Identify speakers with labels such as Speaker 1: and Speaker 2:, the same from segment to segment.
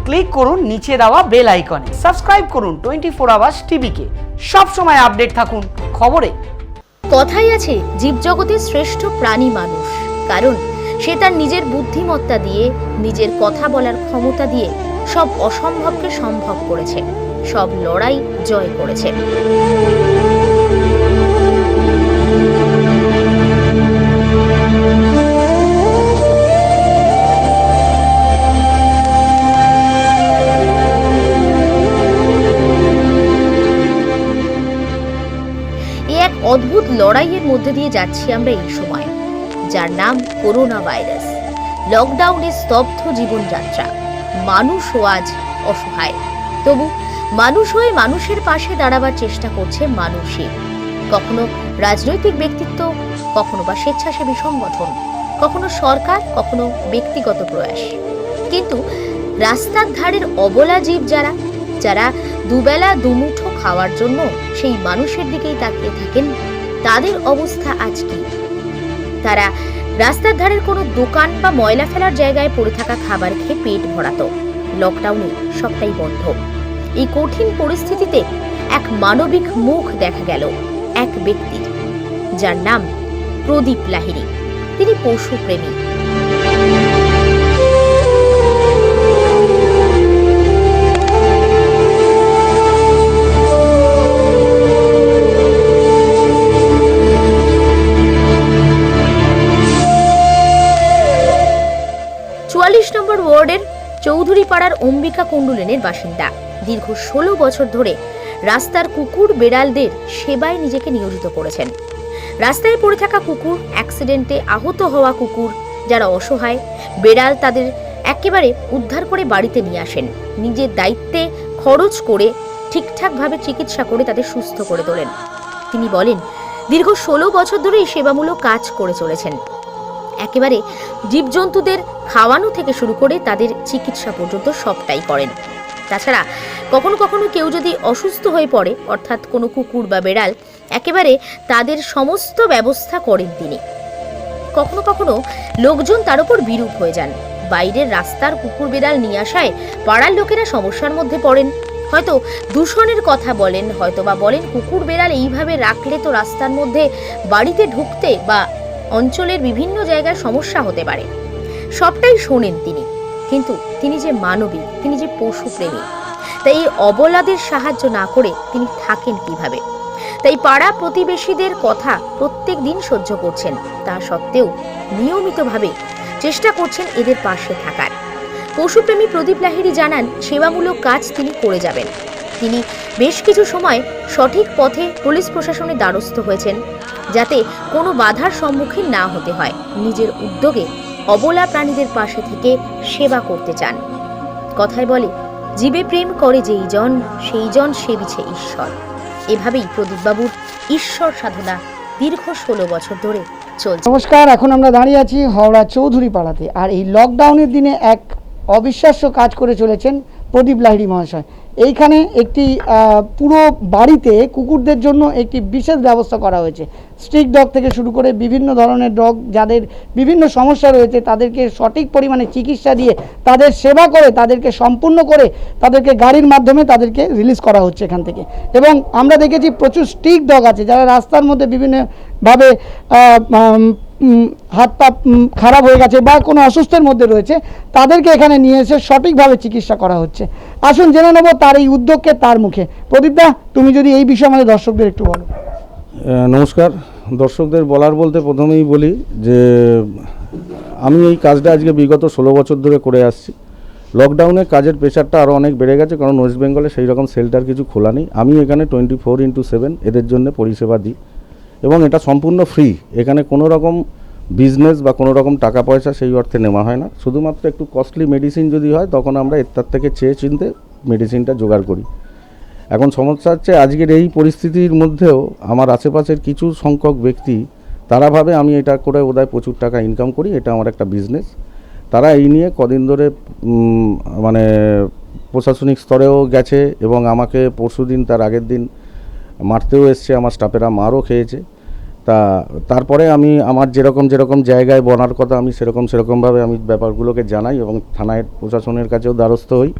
Speaker 1: Click করুন নিচে দেওয়া বেল আইকনে। সাবস্ক্রাইব করুন 24 আওয়ার্স টিভিকে। সব সময় আপডেট থাকুন খবরে।
Speaker 2: কথাই আছে, জীবজগতের শ্রেষ্ঠ প্রাণী মানুষ, কারণ সে তার নিজের বুদ্ধিমত্তা দিয়ে, নিজের কথা বলার ক্ষমতা দিয়ে সব অসম্ভবকে সম্ভব করেছে, সব লড়াই জয় করেছে। এক অদ্ভুত লড়াইয়ের মধ্যে দিয়ে যাচ্ছি আমরা এই সময়, যার নাম করোনা ভাইরাস। লকডাউনে স্তব্ধ জীবনযাত্রা, মানুষও আজ অসহায়। তবু মানুষ হয়ে মানুষের পাশে দাঁড়াবার চেষ্টা করছে মানুষই। কখনো রাজনৈতিক ব্যক্তিত্ব, কখনো বা স্বেচ্ছাসেবী সংগঠন, কখনো সরকার, কখনো ব্যক্তিগত প্রয়াস। কিন্তু রাস্তার ধারের অবলা জীব যারা যারা দুবেলা দুমুঠো খাওয়ার জন্য সেই মানুষের দিকেই তাকিয়ে থাকেন, তাদের অবস্থা আজ কি? তারা রাস্তার ধারের কোনো দোকান বা ময়লা ফেলার জায়গায় পড়ে থাকা খাবার খেয়ে পেট ভরাতো। লকডাউনে সবটাই বন্ধ। এই কঠিন পরিস্থিতিতে এক মানবিক মুখ দেখা গেল এক ব্যক্তির, যার নাম প্রদীপ লাহিড়ী। তিনি পশুপ্রেমী। 44 নম্বর ওয়ার্ডের চৌধুরীপাড়ার অম্বিকা কুণ্ডু লেনের বাসিন্দা। দীর্ঘ 16 বছর ধরে রাস্তার কুকুর বেড়ালদের সেবায় নিজেকে নিয়োজিত করেছেন। রাস্তায় পড়ে থাকা কুকুর, অ্যাক্সিডেন্টে আহত হওয়া কুকুর যারা অসহায়, বেড়াল, তাদের একেবারে উদ্ধার করে বাড়িতে নিয়ে আসেন। নিজের দায়িত্বে খরচ করে ঠিকঠাকভাবে চিকিৎসা করে তাদের সুস্থ করে তোলেন। তিনি বলেন, দীর্ঘ 16 বছর ধরে এই সেবামূলক কাজ করে চলেছেন। একেবারে জীবজন্তুদের খাওয়ানো থেকে শুরু করে তাদের চিকিৎসা পর্যন্ত সবটাই করেন। তাছাড়া কখনো কখনো কেউ যদি অসুস্থ হয়ে পড়ে, অর্থাৎ কোনো কুকুর বা বেড়াল, একেবারে তাদের সমস্ত ব্যবস্থা করেন তিনি। কখনো কখনো লোকজন তার উপর বিরূপ হয়ে যান। বাইরের রাস্তার কুকুর বেড়াল নিয়ে আসায় পাড়ার লোকেরা সমস্যার মধ্যে পড়েন। হয়তো দূষণের কথা বলেন, হয়তো বা বলেন কুকুর বেড়াল এইভাবে রাখলে তো রাস্তার মধ্যে বাড়িতে ঢুকতে বা অঞ্চলের বিভিন্ন জায়গায় সমস্যা হতে পারে। সবটাই শোনেন তিনি। কিন্তু তিনি যে মানবিক, তিনি যে পশুপ্রেমী, তাই এই অবলাদের সাহায্য না করে তিনি থাকেন কিভাবে? তাই পাড়া প্রতিবেশীদের কথা প্রত্যেক দিন সহ্য করছেন, তা সত্ত্বেও নিয়মিতভাবে চেষ্টা করছেন এদের পাশে থাকার। পশুপ্রেমী প্রদীপ লাহিড়ী জানান, সেবামূলক কাজ তিনি করে যাবেন। তিনি বেশ কিছু সময় সঠিক পথে পুলিশ প্রশাসনের দ্বারস্থ হয়েছেন, যাতে কোনো বাধার সম্মুখীন না হতে হয়। নিজের উদ্যোগে অবলা প্রাণীদের পাশে থেকে সেবা করতে চান। কথায় বলে, জীবে প্রেম করে যেই জন, সেই জন সেবিছে ঈশ্বর। এভাবেই প্রদীপবাবুর ঈশ্বর সাধনা দীর্ঘ 16 বছর ধরে চলছে।
Speaker 3: নমস্কার, এখন আমরা দাঁড়িয়ে আছি হাওড়া চৌধুরী পাড়াতে। আর এই লকডাউনের দিনে এক অবিশ্বাস্য কাজ করে চলেছেন প্রদীপ লাহিড়ী মহাশয়। এইখানে একটি পুরো বাড়িতে কুকুরদের জন্য একটি বিশেষ ব্যবস্থা করা হয়েছে। স্ট্রিট ডগ থেকে শুরু করে বিভিন্ন ধরনের ডগ যাদের বিভিন্ন সমস্যা রয়েছে, তাদেরকে সঠিক পরিমাণে চিকিৎসা দিয়ে, তাদের সেবা করে, তাদেরকে সম্পূর্ণ করে, তাদেরকে গাড়ির মাধ্যমে তাদেরকে রিলিজ করা হচ্ছে এখান থেকে। এবং আমরা দেখেছি প্রচুর স্ট্রিট ডগ আছে যারা রাস্তার মধ্যে বিভিন্নভাবে হাত পা খারাপ হয়ে গেছে বা কোনো অসুস্থের মধ্যে রয়েছে, তাদেরকে এখানে নিয়ে এসে সঠিকভাবে চিকিৎসা করা হচ্ছে। আসুন জেনে নেব তার এই উদ্যোগকে তার মুখে। প্রদীপদা, তুমি যদি এই বিষয়ে আমাদের দর্শকদের একটু বলো।
Speaker 4: নমস্কার। দর্শকদের বলার বলতে প্রথমেই বলি যে আমি এই কাজটা আজকে বিগত 16 বছর ধরে করে আসছি। লকডাউনে কাজের প্রেশারটা আরও অনেক বেড়ে গেছে, কারণ ওয়েস্ট বেঙ্গলে সেই রকম সেল্টার কিছু খোলা নেই। আমি এখানে 24x7 এদের জন্য পরিষেবা দিই এবং এটা সম্পূর্ণ ফ্রি। এখানে কোনো রকম বিজনেস বা কোনো রকম টাকা পয়সা সেই অর্থে নেওয়া হয় না। শুধুমাত্র একটু কস্টলি মেডিসিন যদি হয়, তখন আমরা তার থেকে চেয়ে চিনতে মেডিসিনটা জোগাড় করি। এখন সমস্যা হচ্ছে, আজকের এই পরিস্থিতির মধ্যেও আমার আশেপাশের কিছু সংখ্যক ব্যক্তি তারা ভাবে আমি এটা করে বোধহয় প্রচুর টাকা ইনকাম করি, এটা আমার একটা বিজনেস। তারা এই নিয়ে কদিন ধরে মানে প্রশাসনিক স্তরেও গেছে এবং আমাকে পরশুদিন তার আগের দিন মারতেও এসছে, আমার স্টাফেরা মারও খেয়েছে। তারপরে আমি আমার যেরকম জায়গায় বলার কথা আমি সেরকমভাবে আমি ব্যাপারগুলোকে জানাই এবং থানায় প্রশাসনের কাছেও দ্বারস্থ হই।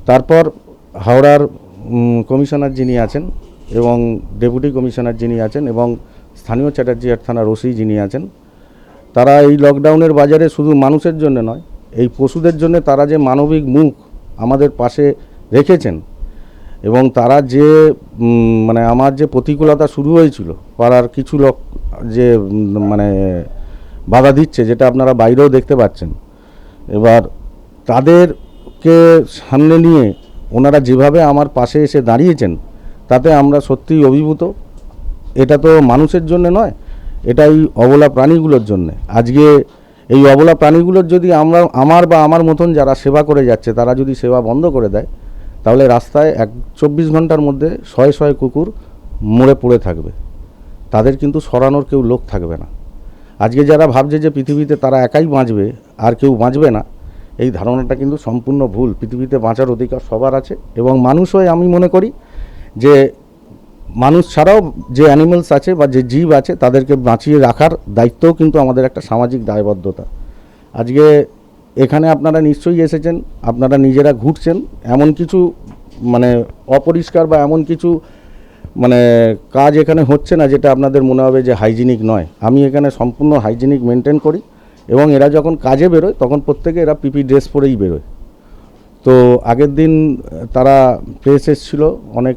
Speaker 4: তারপর হাওড়ার কমিশনার যিনি আছেন এবং ডেপুটি কমিশনার যিনি আছেন এবং স্থানীয় চ্যাটার্জিহাট থানার ওসি যিনি আছেন, তারা এই লকডাউনের বাজারে শুধু মানুষের জন্য নয়, এই পশুদের জন্য তারা যে মানবিক মুখ আমাদের পাশে রেখেছেন এবং তারা যে মানে আমার যে প্রতিকূলতা শুরু হয়েছিল, পাড়ার কিছু লোক যে মানে বাধা দিচ্ছে, যেটা আপনারা বাইরেও দেখতে পাচ্ছেন, এবার তাদেরকে সামনে নিয়ে ওনারা যেভাবে আমার পাশে এসে দাঁড়িয়েছেন, তাতে আমরা সত্যিই অভিভূত। এটা তো মানুষের জন্য নয়, এটা এই অবলা প্রাণীগুলোর জন্য। আজকে এই অবলা প্রাণীগুলোর যদি আমার মতন যারা সেবা করে যাচ্ছে, তারা যদি সেবা বন্ধ করে দেয়, তাহলে রাস্তায় 24 ঘন্টার মধ্যে শয়ে শয়ে কুকুর মরে পড়ে থাকবে। তাদের কিন্তু সরানোর কেউ লোক থাকবে না। আজকে যারা ভাবছে যে পৃথিবীতে তারা একাই বাঁচবে আর কেউ বাঁচবে না, এই ধারণাটা কিন্তু সম্পূর্ণ ভুল। পৃথিবীতে বাঁচার অধিকার সবার আছে এবং মানুষ হয়ে আমি মনে করি যে মানুষ ছাড়াও যে অ্যানিমেলস আছে বা যে জীব আছে, তাদেরকে বাঁচিয়ে রাখার দায়িত্বও কিন্তু আমাদের একটা সামাজিক দায়বদ্ধতা। আজকে এখানে আপনারা নিশ্চয়ই এসেছেন, আপনারা নিজেরা ঘুরছেন, এমন কিছু মানে অপরিষ্কার বা এমন কিছু মানে কাজ এখানে হচ্ছে না যেটা আপনাদের মনে হবে যে হাইজিনিক নয়। আমি এখানে সম্পূর্ণ হাইজিনিক মেনটেন করি এবং এরা যখন কাজে বেরোয় তখন প্রত্যেকে এরা পিপি ড্রেস পরেই বেরোয়। তো আগের দিন তারা প্রেস এসেছিল, অনেক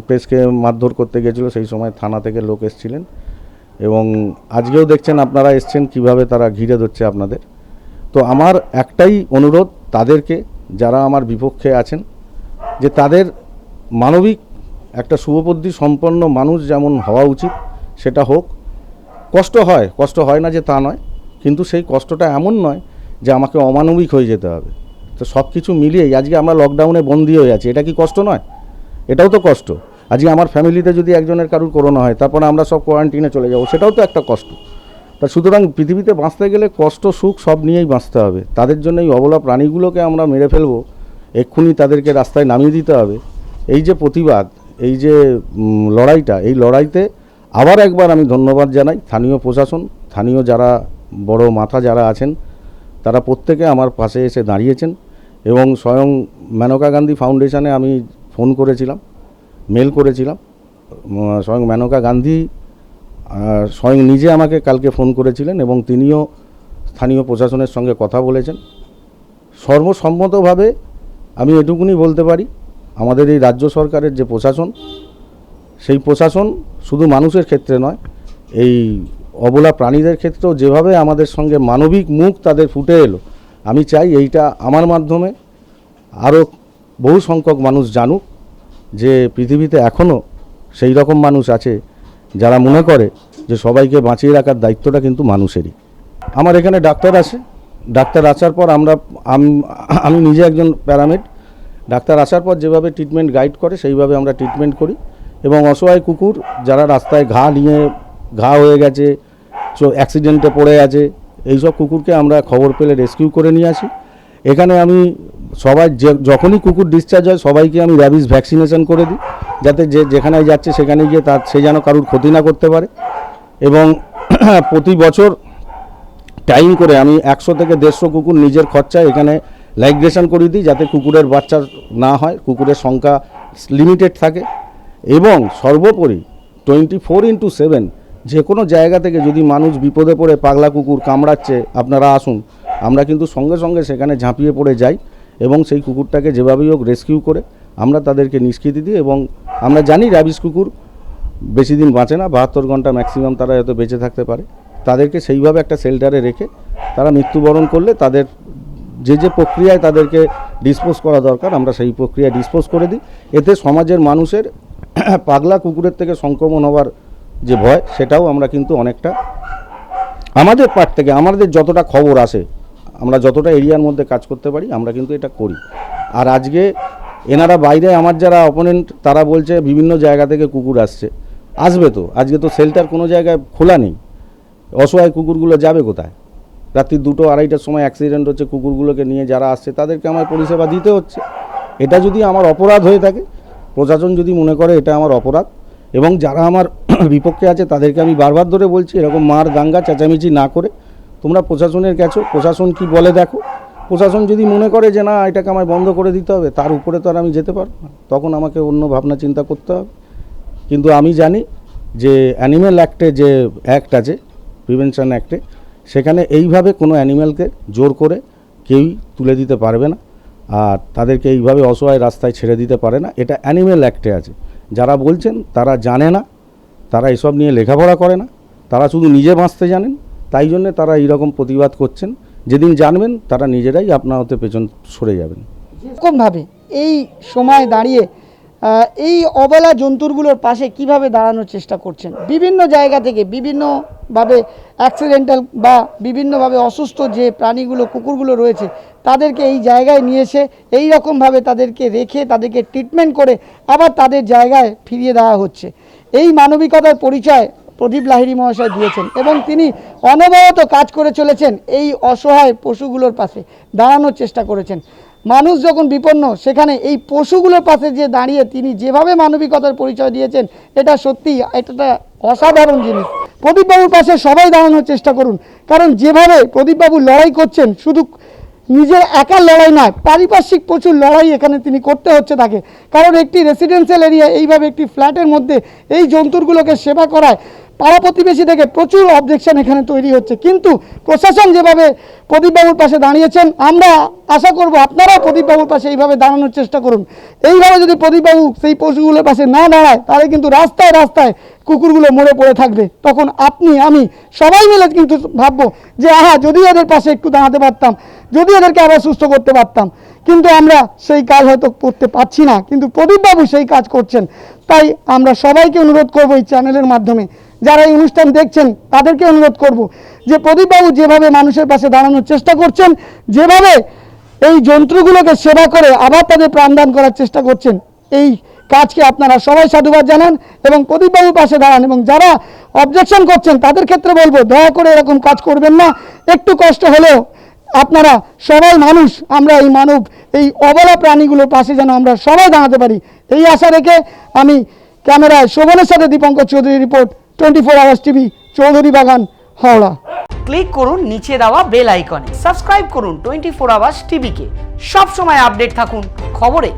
Speaker 4: প্রেসকে মারধর করতে গেছিলো, সেই সময় থানা থেকে লোক এসেছিলেন এবং আজকেও দেখছেন আপনারা এসছেন কিভাবে তারা ঘিরে ধরছে আপনাদের। তো আমার একটাই অনুরোধ তাদেরকে, যারা আমার বিপক্ষে আছেন, যে তাদের মানবিক একটা শুভবুদ্ধি সম্পন্ন মানুষ যেমন হওয়া উচিত সেটা হোক। কষ্ট হয় না যে তা নয়, কিন্তু সেই কষ্টটা এমন নয় যে আমাকে অমানবিক হয়ে যেতে হবে। তো সব কিছু মিলিয়েই আজকে আমরা লকডাউনে বন্দি হয়ে আছি, এটা কি কষ্ট নয়? এটাও তো কষ্ট। আজকে আমার ফ্যামিলিতে যদি একজনের কারুর করোনা হয়, তারপরে আমরা সব কোয়ারেন্টিনে চলে যাব, সেটাও তো একটা কষ্ট। তা সুতরাং পৃথিবীতে বাঁচতে গেলে কষ্ট সুখ সব নিয়েই বাঁচতে হবে। তাদের জন্য এই অবলা প্রাণীগুলোকে আমরা মেরে ফেলবো, এক্ষুনি তাদেরকে রাস্তায় নামিয়ে দিতে হবে। এই যে প্রতিবাদ, এই যে লড়াইটা, এই লড়াইতে আবার একবার আমি ধন্যবাদ জানাই স্থানীয় প্রশাসন, স্থানীয় যারা বড় মাথা যারা আছেন, তারা প্রত্যেকে আমার পাশে এসে দাঁড়িয়েছেন এবং স্বয়ং মেনকা গান্ধী ফাউন্ডেশনে আমি ফোন করেছিলাম, মেল করেছিলাম। স্বয়ং মেনকা গান্ধী স্বয়ং নিজে আমাকে কালকে ফোন করেছিলেন এবং তিনিও স্থানীয় প্রশাসনের সঙ্গে কথা বলেছেন। সর্বসম্মতভাবে আমি এটুকুনি বলতে পারি, আমাদের এই রাজ্য সরকারের যে প্রশাসন, সেই প্রশাসন শুধু মানুষের ক্ষেত্রে নয়, এই অবলা প্রাণীদের ক্ষেত্রেও যেভাবে আমাদের সঙ্গে মানবিক মুখ তাদের ফুটে এলো, আমি চাই এইটা আমার মাধ্যমে আরও বহু সংখ্যক মানুষ জানুক যে পৃথিবীতে এখনও সেই রকম মানুষ আছে যারা মনে করে যে সবাইকে বাঁচিয়ে রাখার দায়িত্বটা কিন্তু মানুষেরই। আমার এখানে ডাক্তার আসে, ডাক্তার আসার পর আমি নিজে একজন প্যারামেড, ডাক্তার আসার পর যেভাবে ট্রিটমেন্ট গাইড করে সেইভাবে আমরা ট্রিটমেন্ট করি এবং অসহায় কুকুর যারা রাস্তায় ঘা হয়ে গেছে, অ্যাক্সিডেন্টে পড়ে আছে, এইসব কুকুরকে আমরা খবর পেলে রেস্কিউ করে নিয়ে আসি। এখানে আমি যখনই কুকুর ডিসচার্জ হয় সবাইকে আমি র্যাবিস ভ্যাকসিনেশন করে দিই, যাতে যেখানে যাচ্ছে সেখানে গিয়ে সে যেন কারুর ক্ষতি না করতে পারে। এবং প্রতি বছর টাইম করে আমি 100 থেকে 150 কুকুর নিজের খরচায় এখানে লাইগ্রেশন করে দিই, যাতে কুকুরের বাচ্চা না হয়, কুকুরের সংখ্যা লিমিটেড থাকে। এবং সর্বোপরি 24/7 যে কোনো জায়গা থেকে যদি মানুষ বিপদে পড়ে পাগলা কুকুর কামড়াচ্ছে, আপনারা আসুন, আমরা কিন্তু সঙ্গে সঙ্গে সেখানে ঝাঁপিয়ে পড়ে যাই এবং সেই কুকুরটাকে যেভাবেই হোক রেস্কিউ করে আমরা তাদেরকে নিষ্কৃতি দিই। এবং আমরা জানি র্যাবিস কুকুর বেশি দিন বাঁচে না, 72 ঘন্টা ম্যাক্সিমাম তারা হয়তো বেঁচে থাকতে পারে। তাদেরকে সেইভাবে একটা শেল্টারে রেখে তারা মৃত্যুবরণ করলে তাদের যে প্রক্রিয়ায় তাদেরকে ডিসপোজ করা দরকার আমরা সেই প্রক্রিয়ায় ডিসপোজ করে দিই। এতে সমাজের মানুষের পাগলা কুকুরের থেকে সংক্রমণ হওয়ার যে ভয়, সেটাও আমরা কিন্তু অনেকটা আমাদের পার্ট থেকে, আমাদের যতটা খবর আসে, আমরা যতটা এরিয়ার মধ্যে কাজ করতে পারি আমরা কিন্তু এটা করি। আর আজকে এনারা বাইরে আমার যারা অপোনেন্ট তারা বলছে বিভিন্ন জায়গা থেকে কুকুর আসবে তো আজকে তো শেল্টার কোনো জায়গায় খোলা নেই, অসহায় কুকুরগুলো যাবে কোথায়? রাত্রি 2-2-2:30টার সময় অ্যাক্সিডেন্ট হচ্ছে, কুকুরগুলোকে নিয়ে যারা আসছে তাদেরকে আমার পরিষেবা দিতে হচ্ছে। এটা যদি আমার অপরাধ হয়ে থাকে, প্রশাসন যদি মনে করে এটা আমার অপরাধ, এবং যারা আমার বিপক্ষে আছে তাদেরকে আমি বারবার ধরে বলছি এরকম মার দাঙ্গা চেঁচামেচি না করে তোমরা প্রশাসনের কাছে প্রশাসন কি বলে দেখো, প্রশাসন যদি মনে করে যে না এটাকে আমায় বন্ধ করে দিতে হবে, তার উপরে তো আর আমি যেতে পারবো না, তখন আমাকে অন্য ভাবনা চিন্তা করতে হবে। কিন্তু আমি জানি যে অ্যানিম্যাল অ্যাক্টে যে অ্যাক্ট আছে, প্রিভেনশন অ্যাক্টে, সেখানে এইভাবে কোনো অ্যানিম্যালকে জোর করে কেউই তুলে দিতে পারবে না, আর তাদেরকে এইভাবে অসহায় রাস্তায় ছেড়ে দিতে পারে না। এটা অ্যানিম্যাল অ্যাক্টে আছে। যারা বলছেন তারা জানে না, তারা এসব নিয়ে লেখাপড়া করে না, তারা শুধু নিজে বাঁচতে জানেন, তাই জন্যে তারা এইরকম প্রতিবাদ করছেন। যেদিন জানবেন তারা নিজেরাই আপনা হতে পেছন সরে যাবেন।
Speaker 3: এরকমভাবে এই সময় দাঁড়িয়ে এই অবলা জন্তুগুলোর পাশে কিভাবে দাঁড়ানোর চেষ্টা করছেন, বিভিন্ন জায়গা থেকে বিভিন্নভাবে অ্যাক্সিডেন্টাল বা বিভিন্নভাবে অসুস্থ যে প্রাণীগুলো, কুকুরগুলো রয়েছে, তাদেরকে এই জায়গায় নিয়ে এসে এই রকমভাবে তাদেরকে রেখে তাদেরকে ট্রিটমেন্ট করে আবার তাদের জায়গায় ফিরিয়ে দেওয়া হচ্ছে। এই মানবিকতার পরিচয় প্রদীপ লাহিড়ী মহাশয় দিয়েছেন এবং তিনি অনবরত কাজ করে চলেছেন। এই অসহায় পশুগুলোর পাশে দাঁড়ানোর চেষ্টা করেছেন। মানুষ যখন বিপন্ন, সেখানে এই পশুগুলোর পাশে যে দাঁড়িয়ে তিনি যেভাবে মানবিকতার পরিচয় দিয়েছেন, এটা সত্যি একটা অসাধারণ জিনিস। প্রদীপবাবুর পাশে সবাই দাঁড়ানোর চেষ্টা করুন, কারণ যেভাবে প্রদীপবাবু লড়াই করছেন, শুধু নিজের একার লড়াই নয়, পারিপার্শ্বিক প্রচুর লড়াই এখানে তিনি করতে হচ্ছে তাকে। কারণ একটি রেসিডেন্সিয়াল এরিয়া, এইভাবে একটি ফ্ল্যাটের মধ্যে এই জন্তুগুলোকে সেবা করায় পাড়া প্রতিবেশী থেকে প্রচুর অবজেকশন এখানে তৈরি হচ্ছে। কিন্তু প্রশাসন যেভাবে প্রদীপবাবুর পাশে দাঁড়িয়েছেন, আমরা আশা করব আপনারাও প্রদীপবাবুর পাশে এইভাবে দাঁড়ানোর চেষ্টা করুন। এইভাবে যদি প্রদীপবাবু সেই পশুগুলোর পাশে না দাঁড়ায়, তাহলে কিন্তু রাস্তায় রাস্তায় কুকুরগুলো মরে পড়ে থাকবে। তখন আপনি, আমি সবাই মিলে কিন্তু ভাববো যে আহা, যদি এদের পাশে একটু দাঁড়াতে পারতাম, যদি এদেরকে আবার সুস্থ করতে পারতাম। কিন্তু আমরা সেই কাজ হয়তো করতে পারছি না, কিন্তু প্রদীপবাবু সেই কাজ করছেন। তাই আমরা সবাইকে অনুরোধ করব, এই চ্যানেলের মাধ্যমে যারা এই অনুষ্ঠান দেখছেন তাদেরকে অনুরোধ করব যে প্রদীপবাবু যেভাবে মানুষের পাশে দাঁড়ানোর চেষ্টা করছেন, যেভাবে এই জন্তুগুলোকে সেবা করে আবার তাদের প্রাণদান করার চেষ্টা করছেন, এই কাজকে আপনারা সবাই সাধুবাদ জানান এবং প্রদীপবাবুর পাশে দাঁড়ান। এবং যারা অবজেকশন করছেন তাদের ক্ষেত্রে বলবো, দয়া করে এরকম কাজ করবেন না। একটু কষ্ট হলেও আপনারা সবাই মানুষ, আমরা এই মানব, এই অবলা প্রাণীগুলোর পাশে যেন আমরা সবাই দাঁড়াতে পারি, এই আশা রেখে আমি ক্যামেরায় শোভনের সাথে Dipankar Chowdhury report, 24 hours TV, Chowdhury বাগান, হাওড়া।
Speaker 1: ক্লিক করুন নিচে দেওয়া বেল আইকনে, সাবস্ক্রাইব করুন 24 আওয়ার্স টিভিকে। সব সময় আপডেট থাকুন খবরে।